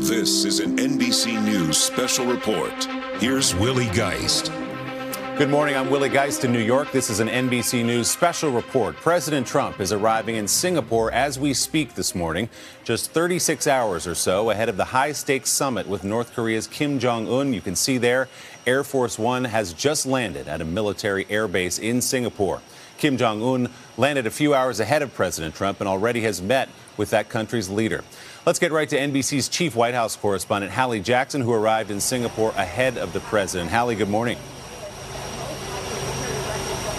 This is an NBC News Special Report. Here's Willie Geist. Good morning, I'm Willie Geist in New York. This is an NBC News Special Report. President Trump is arriving in Singapore as we speak this morning, just 36 hours or so ahead of the high-stakes summit with North Korea's Kim Jong Un. You can see there, Air Force One has just landed at a military air base in Singapore. Kim Jong Un landed a few hours ahead of President Trump and already has met with that country's leader. Let's get right to NBC's chief White House correspondent, Hallie Jackson, who arrived in Singapore ahead of the president. Hallie, good morning.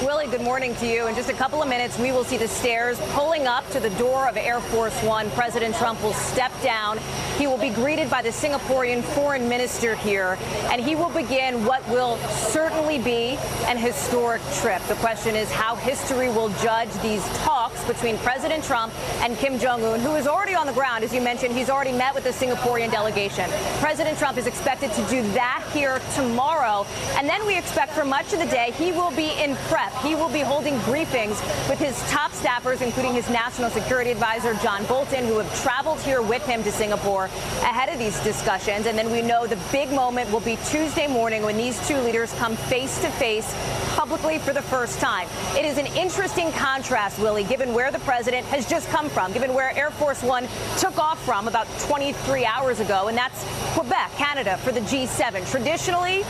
Willie, good morning to you. In just a couple of minutes, we will see the stairs pulling up to the door of Air Force One. President Trump will step down. He will be greeted by the Singaporean foreign minister here, and he will begin what will certainly be an historic trip. The question is how history will judge these talks between President Trump and Kim Jong Un, who is already on the ground. As you mentioned, he's already met with the Singaporean delegation. President Trump is expected to do that here tomorrow, and then we expect for much of the day he will be in prep. He will be holding briefings with his top staffers, including his national security advisor, John Bolton, who have traveled here with him to Singapore ahead of these discussions. And then we know the big moment will be Tuesday morning when these two leaders come face to face publicly for the first time. It is an interesting contrast, Willie, given where the president has just come from, given where Air Force One took off from about 23 hours ago, and that's Quebec, Canada, for the G7. Traditionally,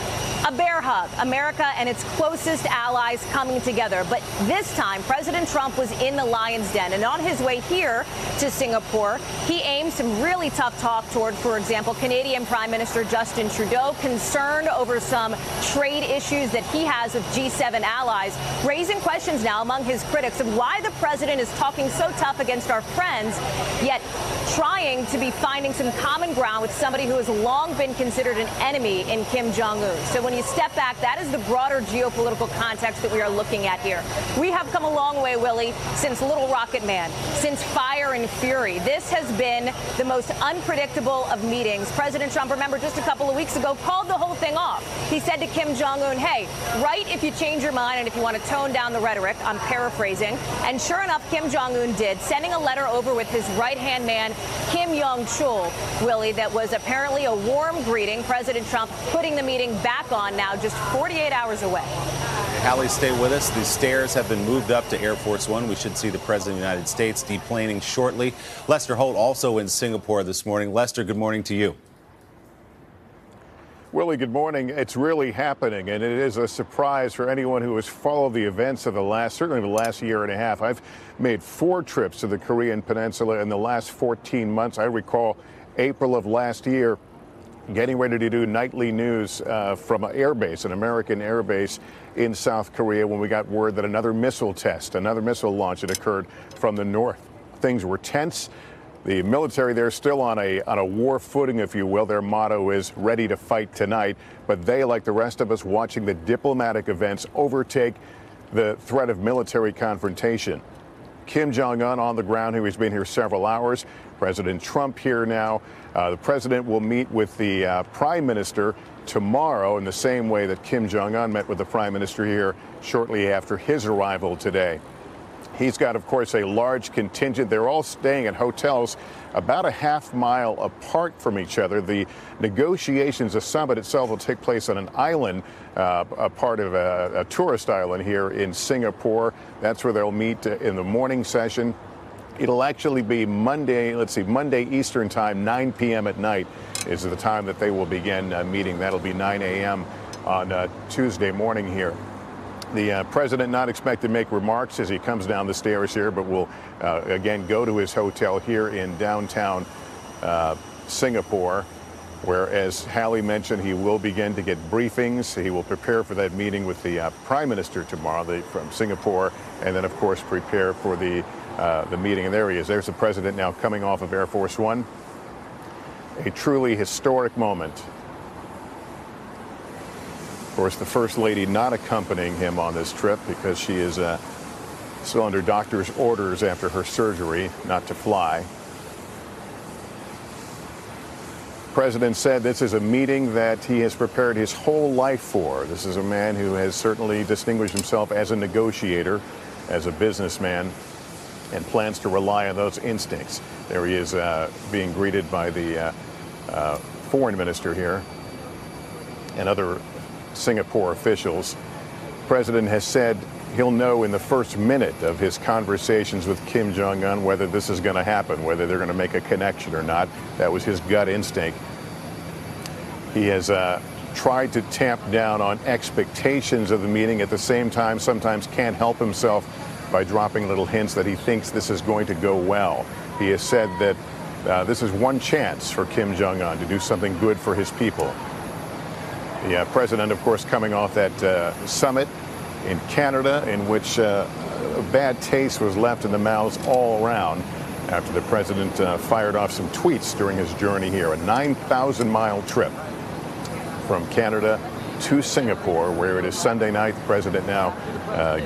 a bear hug, America and its closest allies coming together. But this time, President Trump was in the lion's den. And on his way here to Singapore, he aimed some really tough talk toward, for example, Canadian Prime Minister Justin Trudeau, concerned over some trade issues that he has with G7 allies, raising questions now among his critics of why the president is talking so tough against our friends, yet trying to be finding some common ground with somebody who has long been considered an enemy in Kim Jong Un. So when you step back, that is the broader geopolitical context that we are looking at here. We have come a long way, Willie, since Little Rocket Man, since Fire and Fury. This has been the most unpredictable of meetings. President Trump, remember, just a couple of weeks ago, called the whole thing off. He said to Kim Jong Un, hey, write if you change your mind and if you want to tone down the rhetoric. I'm paraphrasing. And sure enough, Kim Jong Un did, sending a letter over with his right-hand man, Kim Yong-chul, Willie, that was apparently a warm greeting. President Trump putting the meeting back on now, just 48 hours away. Hallie, stay with us. The stairs have been moved up to Air Force One. We should see the President of the United States deplaning shortly. Lester Holt also in Singapore this morning. Lester, good morning to you. Willie, good morning. It's really happening, and it is a surprise for anyone who has followed the events of certainly the last year and a half. I've made 4 trips to the Korean Peninsula in the last 14 months. I recall April of last year, getting ready to do nightly news from an airbase, an American airbase in South Korea, when we got word that another missile launch had occurred from the north. Things were tense. The military there still on a war footing, if you will. Their motto is ready to fight tonight. But they, like the rest of us, watching the diplomatic events overtake the threat of military confrontation. Kim Jong Un on the ground, who has been here several hours. President Trump here now. The president will meet with the prime minister tomorrow in the same way that Kim Jong Un met with the prime minister here shortly after his arrival today. He's got, of course, a large contingent. They're all staying at hotels about a half-mile apart from each other. The negotiations, the summit itself, will take place on an island, a part of a tourist island here in Singapore. That's where they'll meet in the morning session. It'll actually be Monday, Monday Eastern time, 9 p.m. at night is the time that they will begin meeting. That'll be 9 a.m. on Tuesday morning here. The president not expected to make remarks as he comes down the stairs here, but will again go to his hotel here in downtown Singapore, where, as Hallie mentioned, he will begin to get briefings. He will prepare for that meeting with the prime minister tomorrow from Singapore, and then, of course, prepare for the meeting. And there he is. There's the president now coming off of Air Force One. A truly historic moment. Of course, the First Lady not accompanying him on this trip because she is still under doctor's orders after her surgery not to fly. The president said this is a meeting that he has prepared his whole life for. This is a man who has certainly distinguished himself as a negotiator, as a businessman, and plans to rely on those instincts. There he is being greeted by the foreign minister here, and other Singapore officials. The president has said he'll know in the first minute of his conversations with Kim Jong Un whether this is going to happen, whether they're going to make a connection or not. That was his gut instinct. He has tried to tamp down on expectations of the meeting. At the same time, sometimes can't help himself by dropping little hints that he thinks this is going to go well. He has said that this is one chance for Kim Jong Un to do something good for his people. The president, of course, coming off that summit in Canada, in which a bad taste was left in the mouths all around after the president fired off some tweets during his journey here. A 9,000-mile trip from Canada to Singapore, where it is Sunday night. The president now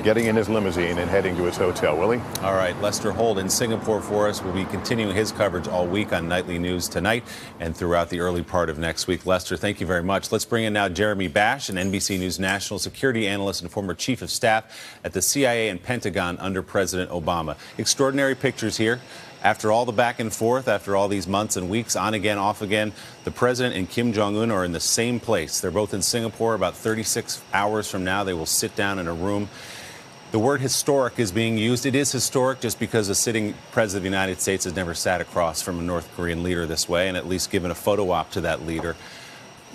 getting in his limousine and heading to his hotel. Willie? All right, Lester Holt in Singapore for us. Will be continuing his coverage all week on Nightly News tonight and throughout the early part of next week. Lester, thank you very much. Let's bring in now Jeremy Bash, an NBC News national security analyst and former chief of staff at the CIA and Pentagon under President Obama. Extraordinary pictures here. After all the back and forth, after all these months and weeks, on again, off again, the president and Kim Jong Un are in the same place. They're both in Singapore. About 36 hours from now, they will sit down in a room. The word historic is being used. It is historic just because a sitting president of the United States has never sat across from a North Korean leader this way and at least given a photo op to that leader.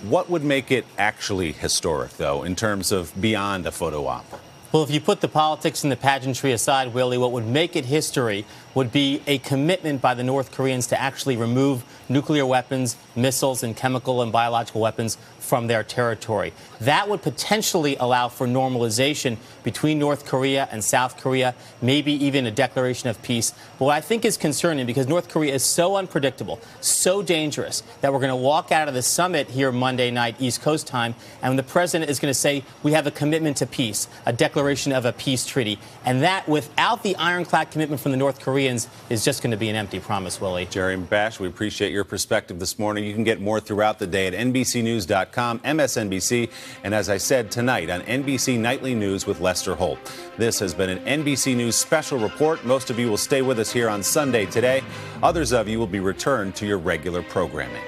What would make it actually historic, though, in terms of beyond a photo op? Well, if you put the politics and the pageantry aside, Willie, what would make it history would be a commitment by the North Koreans to actually remove nuclear weapons, missiles, and chemical and biological weapons from their territory. That would potentially allow for normalization between North Korea and South Korea, maybe even a declaration of peace. But what I think is concerning, because North Korea is so unpredictable, so dangerous, that we're going to walk out of the summit here Monday night, East Coast time, and the president is going to say, we have a commitment to peace, a declaration of a peace treaty. And that, without the ironclad commitment from the North Koreans, is just going to be an empty promise, Willie. Jerry Bash, we appreciate your perspective this morning. You can get more throughout the day at NBCNews.com, MSNBC, and as I said, tonight on NBC Nightly News with Lester Holt. This has been an NBC News Special Report. Most of you will stay with us here on Sunday today. Others of you will be returned to your regular programming.